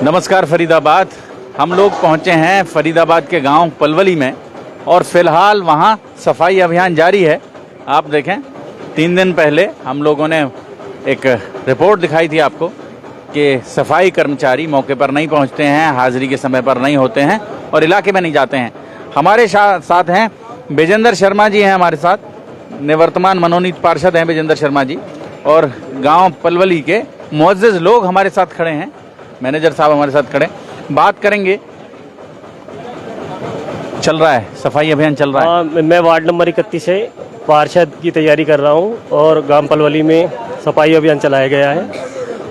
नमस्कार फरीदाबाद। हम लोग पहुंचे हैं फरीदाबाद के गांव पलवली में और फिलहाल वहां सफाई अभियान जारी है। आप देखें, 3 दिन पहले हम लोगों ने एक रिपोर्ट दिखाई थी आपको कि सफाई कर्मचारी मौके पर नहीं पहुंचते हैं, हाजिरी के समय पर नहीं होते हैं और इलाके में नहीं जाते हैं। हमारे साथ हैं विजेंद्र शर्मा जी हैं, हमारे साथ निवर्तमान मनोनीत पार्षद हैं विजेंद्र शर्मा जी, और गांव पलवली के मुअज्जिज लोग हमारे साथ खड़े हैं, मैनेजर साहब हमारे साथ खड़े। बात करेंगे, चल रहा है सफाई अभियान चल रहा है। मैं वार्ड नंबर 31 से पार्षद की तैयारी कर रहा हूं और गांव पलवली में सफाई अभियान चलाया गया है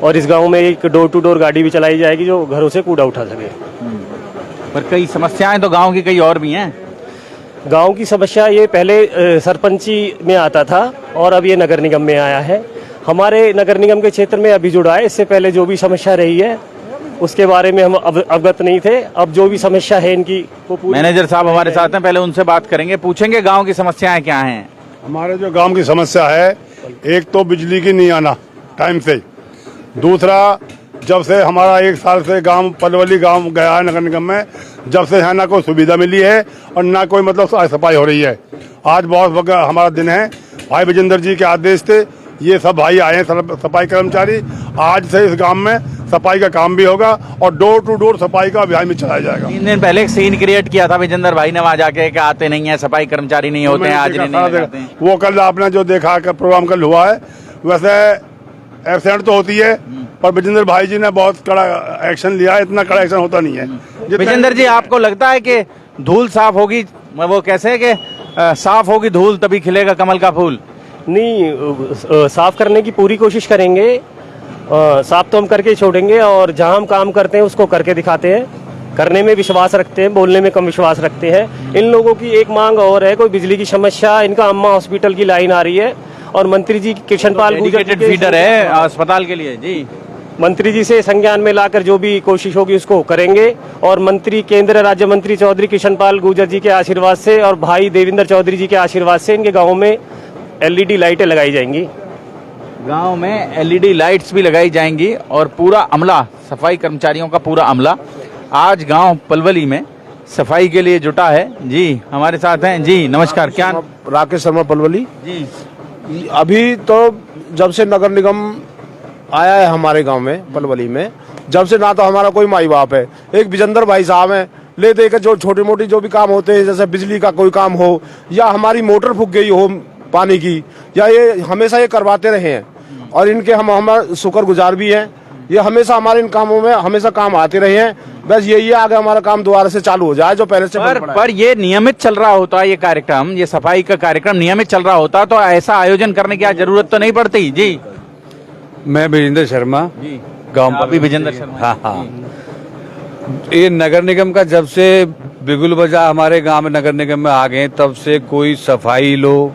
और इस गांव में एक डोर टू डोर गाड़ी भी चलाई जाएगी जो घरों से कूड़ा उठा सके। पर कई समस्याएं तो गांव की कई और भी हैं। गांव की समस्या ये पहले सरपंची में आता था और अब ये नगर निगम में आया है। हमारे नगर निगम के क्षेत्र में अभी जुड़ा है। इससे पहले जो भी समस्या रही है उसके बारे में हम अवगत नहीं थे। अब जो भी समस्या है इनकी वो मैनेजर साहब हमारे साथ हैं, पहले उनसे बात करेंगे, पूछेंगे गांव की समस्याएं क्या हैं। हमारे जो गांव की समस्या है, एक तो बिजली की नहीं आना टाइम से, दूसरा जब से हमारा 1 साल से गांव पलवली गांव गया है नगर निगम में, जब से यहाँ ना कोई सुविधा मिली है और ना कोई मतलब सफाई हो रही है। आज बहुत वक्त हमारा दिन है, भाई विजेंद्र जी के आदेश थे ये सब भाई आए हैं सफाई कर्मचारी। आज से इस गांव में सफाई का काम भी होगा और डोर टू डोर सफाई का अभियान भी चलाया जाएगा। 3 दिन पहले एक सीन क्रिएट किया था विजेंद्र भाई ने वहाँ जाके कि आते नहीं है, सफाई कर्मचारी नहीं होते हैं, आज नहीं। वो कल आपने जो देखा प्रोग्राम कल हुआ है, वैसे एब्सेंट तो होती है पर विजेंद्र भाई जी ने बहुत कड़ा एक्शन लिया है। इतना कड़ा एक्शन होता नहीं है। विजेंद्र जी, आपको लगता है कि धूल साफ होगी, वो कैसे है कि साफ होगी धूल तभी खिलेगा कमल का फूल? नहीं, साफ करने की पूरी कोशिश करेंगे। साफ तो हम करके छोड़ेंगे और जहां हम काम करते हैं उसको करके दिखाते हैं। करने में विश्वास रखते हैं, बोलने में कम विश्वास रखते हैं। इन लोगों की एक मांग और है, कोई बिजली की समस्या। इनका अम्मा हॉस्पिटल की लाइन आ रही है और मंत्री जी कृष्णपाल डेडिकेटेड फीडर है अस्पताल के लिए जी। मंत्री जी से संज्ञान में लाकर जो भी कोशिश होगी उसको करेंगे और मंत्री केंद्र राज्य मंत्री चौधरी कृष्णपाल गुर्जर जी के आशीर्वाद से और भाई देवेंद्र चौधरी जी के आशीर्वाद से इनके गाँव में LED लाइटें लगाई जाएंगी। गांव में LED लाइट्स भी लगाई जाएंगी और पूरा अमला, सफाई कर्मचारियों का पूरा अमला आज गांव पलवली में सफाई के लिए जुटा है। जी हमारे साथ हैं जी, नमस्कार। क्या? राकेश शर्मा पलवली जी। अभी तो जब से नगर निगम आया है हमारे गांव में पलवली में, जब से ना तो हमारा कोई माई बाप है। एक विजेंद्र भाई साहब हैं, ले दे के जो छोटी मोटी जो भी काम होते हैं, जैसे बिजली का कोई काम हो या हमारी मोटर फूक गई हो पानी की, या ये हमेशा ये करवाते रहे हैं और इनके हम शुक्रगुजार भी हैं। ये हमेशा हमारे इन कामों में हमेशा काम आते रहे हैं। बस यही आगे हमारा काम दोबारा से चालू हो जाए जो पहले से पर ये नियमित चल रहा होता, ये कार्यक्रम, ये सफाई का कार्यक्रम नियमित चल रहा होता तो ऐसा आयोजन करने की जरूरत तो नहीं पड़ती। जी, मैं विजेंद्र शर्मा जी, गाँव अभी विजेंद्र शर्मा। हाँ। ये नगर निगम का जब से बिगुल बजा हमारे गांव में नगर निगम में आ गए, तब से कोई सफाई लो,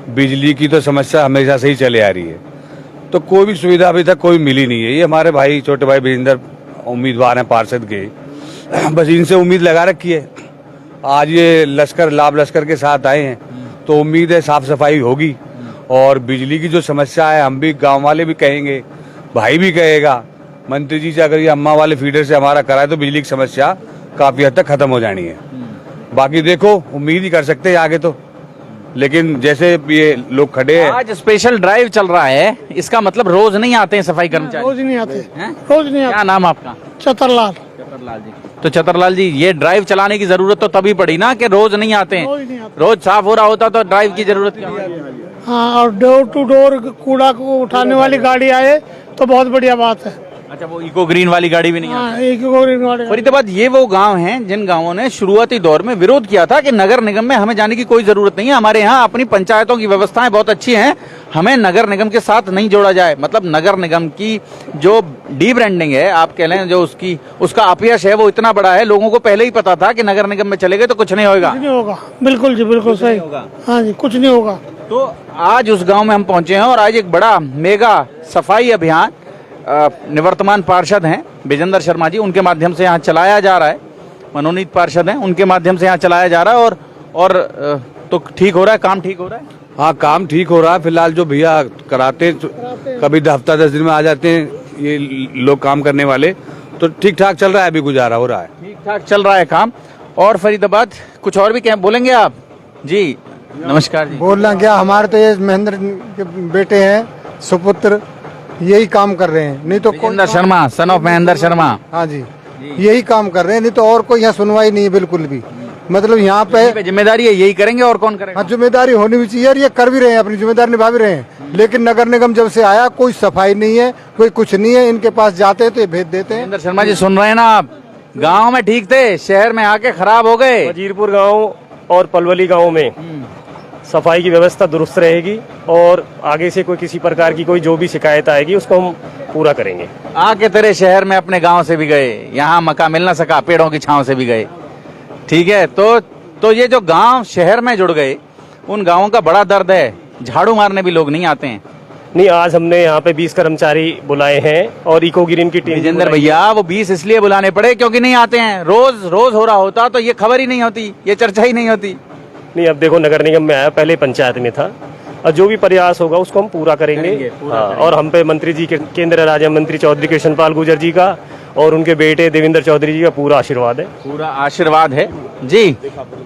बिजली की तो समस्या हमेशा से ही चले आ रही है, तो कोई भी सुविधा अभी तक कोई मिली नहीं है। ये हमारे भाई, छोटे भाई विजेंद्र उम्मीदवार हैं पार्षद के, बस इनसे उम्मीद लगा रखी है। आज ये लाभ लश्कर के साथ आए हैं तो उम्मीद है साफ सफाई होगी। और बिजली की जो समस्या है, हम भी गांव वाले भी कहेंगे, भाई भी कहेगा, मंत्री जी से अगर ये अम्मा वाले फीडर से हमारा कराए तो बिजली की समस्या काफी हद तक खत्म हो जानी है। बाकी देखो, उम्मीद ही कर सकते हैं आगे तो, लेकिन जैसे ये लोग खड़े हैं। आज स्पेशल ड्राइव चल रहा है, इसका मतलब रोज नहीं आते हैं सफाई कर्मचारी? रोज नहीं आते हैं? रोज नहीं आते। क्या नाम आपका? चतरलाल। चतरलाल जी। तो चतरलाल जी, ये ड्राइव चलाने की जरूरत तो तभी पड़ी ना कि रोज नहीं आते हैं। रोज साफ हो रहा होता तो ड्राइव की जरूरत क्या? हाँ, और डोर टू डोर कूड़ा को उठाने वाली गाड़ी आए तो बहुत बढ़िया बात है। अच्छा, वो इको ग्रीन वाली गाड़ी भी नहीं हाँ, आती? इको ग्रीन वाली। फरीदाबाद ये वो गांव हैं जिन गांवों ने शुरुआती दौर में विरोध किया था कि नगर निगम में हमें जाने की कोई जरूरत नहीं है, हमारे यहाँ अपनी पंचायतों की व्यवस्थाएं बहुत अच्छी हैं, हमें नगर निगम के साथ नहीं जोड़ा जाए। मतलब नगर निगम की जो डी ब्रांडिंग है, आप कह लें, जो उसका अपयश है वो इतना बड़ा है, लोगों को पहले ही पता था कि नगर निगम में चले गए तो कुछ नहीं होगा। कुछ नहीं होगा, बिल्कुल जी, बिल्कुल सही। हाँ जी, कुछ नहीं होगा। तो आज उस गांव में हम पहुंचे हैं और आज एक बड़ा मेगा सफाई अभियान निवर्तमान पार्षद हैं विजेंद्र शर्मा जी, उनके माध्यम से यहाँ चलाया जा रहा है। मनोनीत पार्षद हैं, उनके माध्यम से यहाँ चलाया जा रहा है और तो ठीक हो रहा है, काम ठीक हो रहा है। हाँ, काम ठीक हो रहा है। फिलहाल जो भैया कराते कभी हफ्ता 10 दिन में आ जाते हैं ये लोग काम करने वाले, तो ठीक ठाक चल रहा है, अभी गुजारा हो रहा है। ठीक ठाक चल रहा है काम। और फरीदाबाद कुछ और भी क्या बोलेंगे आप? जी नमस्कार जी। बोलना क्या, हमारे तो ये महेंद्र के बेटे हैं, सुपुत्र, यही काम कर रहे हैं, नहीं तो विजेंद्र शर्मा, सन ऑफ महेंद्र शर्मा। हाँ जी, यही काम कर रहे हैं, नहीं तो और कोई यहाँ सुनवाई नहीं है बिल्कुल भी। मतलब यहाँ पे जिम्मेदारी है, यही करेंगे और कौन करेगा? हाँ, जिम्मेदारी होनी भी चाहिए और ये कर भी रहे हैं, अपनी जिम्मेदारी निभा भी रहे हैं। लेकिन नगर निगम जब से आया कोई सफाई नहीं है, कोई कुछ नहीं है। इनके पास जाते हैं तो ये भेज देते हैं। विजेंद्र शर्मा जी सुन रहे हैं ना आप? गाँव में ठीक थे, शहर में आके खराब हो गए। वजीरपुर गांव और पलवली गांव में सफाई की व्यवस्था दुरुस्त रहेगी और आगे से कोई किसी प्रकार की कोई जो भी शिकायत आएगी उसको हम पूरा करेंगे। आके तेरे शहर में अपने गांव से भी गए, यहाँ मकान मिल ना सका, पेड़ों की छांव से भी गए। ठीक है, तो ये जो गांव शहर में जुड़ गए, उन गांवों का बड़ा दर्द है। झाड़ू मारने भी लोग नहीं आते हैं। नहीं, आज हमने यहाँ पे 20 कर्मचारी बुलाए हैं और इको ग्रीन की टीम। विजेंद्र भैया, वो 20 इसलिए बुलाने पड़े क्योंकि नहीं आते हैं। रोज रोज हो रहा होता तो ये खबर ही नहीं होती, ये चर्चा ही नहीं होती। नहीं, अब देखो नगर निगम में आया, पहले पंचायत में था, और जो भी प्रयास होगा उसको हम पूरा करेंगे। हाँ, और हम पे मंत्री जी के, केंद्र राज्य मंत्री चौधरी कृष्ण पाल गुर्जर जी का और उनके बेटे देवेंद्र चौधरी जी का पूरा आशीर्वाद है। पूरा आशीर्वाद है जी।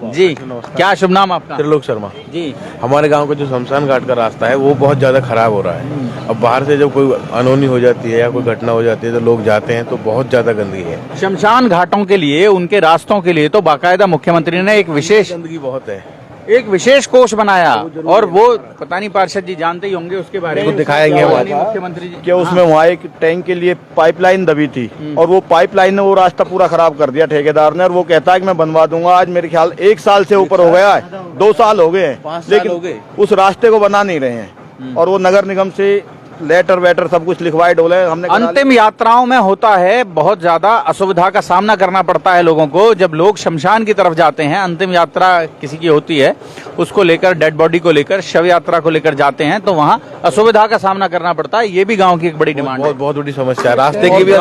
जी, क्या शुभ नाम आपका? त्रिलोक शर्मा जी। हमारे गांव का जो शमशान घाट का रास्ता है वो बहुत ज्यादा खराब हो रहा है। अब बाहर से जब कोई अनहोनी हो जाती है या कोई घटना हो जाती है तो लोग जाते हैं तो बहुत ज्यादा गंदगी है। शमशान घाटों के लिए, उनके रास्तों के लिए तो बाकायदा मुख्यमंत्री ने एक विशेष गंदगी बहुत है, एक विशेष कोष बनाया और वो पता नहीं पार्षद जी जानते ही होंगे उसके बारे में। दिखाएंगे मुख्यमंत्री जी कि उसमें वहाँ एक टैंक के लिए पाइपलाइन दबी थी और वो पाइपलाइन ने वो रास्ता पूरा खराब कर दिया ठेकेदार ने, और वो कहता है कि मैं बनवा दूंगा। आज मेरे ख्याल 1 साल से ऊपर हो गया है, 2 साल हो गए हैं, लेकिन उस रास्ते को बना नहीं रहे हैं। और वो नगर निगम से लेटर वेटर सब कुछ लिखवाए डोले हमने। अंतिम यात्राओं में होता है, बहुत ज्यादा असुविधा का सामना करना पड़ता है लोगों को। जब लोग शमशान की तरफ जाते हैं, अंतिम यात्रा किसी की होती है, उसको लेकर, डेड बॉडी को लेकर, शव यात्रा को लेकर जाते हैं तो वहाँ असुविधा का सामना करना पड़ता है। ये भी गांव की एक बड़ी डिमांड है, बहुत बड़ी समस्या है। रास्ते की भी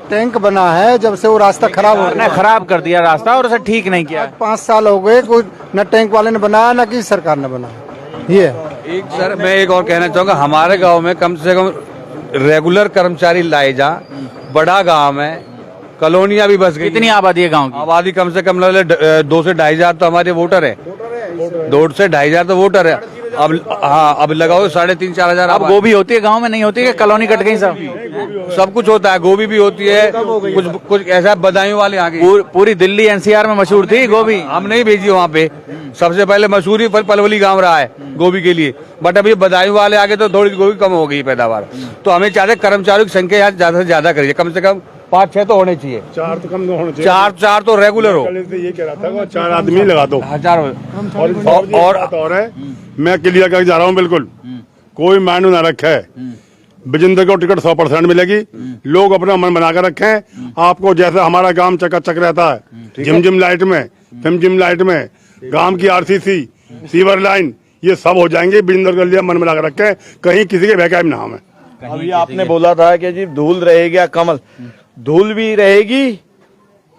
टैंक बना है, जब से वो रास्ता खराब हो गया, खराब कर दिया रास्ता और उसे ठीक नहीं किया। 5 साल हो गए, कोई न टैंक वाले ने बनाया न किसी सरकार ने बनाया। ये एक सर मैं एक और कहना चाहूँगा, हमारे गांव में कम से कम रेगुलर कर्मचारी लाए जा। बड़ा गांव है, कॉलोनियां भी बस गई। कितनी आबादी है गांव की? आबादी कम से कम 2 से 2.5 हजार तो हमारे वोटर है। 2 से 2.5 हजार तो वोटर है। अब हाँ, अब लगाओ 3.5-4 हजार। अब गोभी होती है गांव में? नहीं होती है, कॉलोनी कट गई सब कुछ होता है, गोभी भी होती है, कुछ ऐसा बदायूं वाले आ गए। पूरी दिल्ली एनसीआर में मशहूर थी गोभी। हम नहीं भेजी वहाँ पे, सबसे पहले मशहूरी पलवली गांव रहा है गोभी के लिए, बट अभी बदायूं वाले आगे तो थोड़ी गोभी कम हो गई पैदावार। तो हमें चाहते कर्मचारियों की संख्या यहाँ ज्यादा से ज्यादा करिए, कम से कम 5-6 तो होने चाहिए। 4 तो कम होने चाहिए। 4 तो रेगुलर हो। ये कह रहा था 4 आदमी लगा दो। और है, मैं क्लियर करके जा रहा हूँ, बिल्कुल कोई मायने ना रखा है। विजेंद्र को टिकट 100% मिलेगी। लोग अपना मन बना कर रखे हैं। आपको जैसे हमारा गांव चकाचक रहता है, जिम लाइट में, जिम लाइट में, गांव की आरसीसी, सीवर लाइन, ये सब हो जाएंगे। विजेंद्र के लिए मन बना कर रखे हैं, कहीं किसी के बेकायम ना हमें। अभी आपने बोला था कि जी धूल रहेगी या कमल, धूल भी रहेगी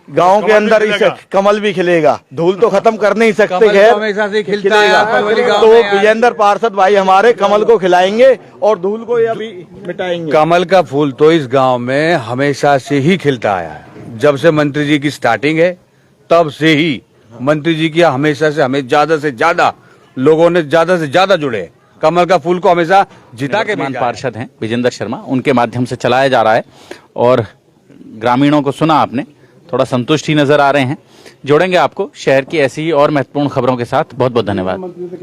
गांव के अंदर ही, कमल भी खिलेगा। धूल तो खत्म कर नहीं सकते, हमेशा से खिलता है। तो विजेंद्र पार्षद भाई हमारे कमल को खिलाएंगे और धूल को अभी मिटाएंगे। कमल का फूल तो इस गांव में हमेशा से ही खिलता आया है। जब से मंत्री जी की स्टार्टिंग है तब से ही मंत्री जी की हमेशा से हमें ज्यादा से ज्यादा लोगों ने ज्यादा से ज्यादा जुड़े। कमल का फूल को हमेशा जिता के पार्षद हैं विजेंद्र शर्मा, उनके माध्यम से चलाया जा रहा है और ग्रामीणों को सुना आपने, थोड़ा संतुष्ट ही नजर आ रहे हैं। जोड़ेंगे आपको शहर की ऐसी और महत्वपूर्ण खबरों के साथ। बहुत बहुत धन्यवाद।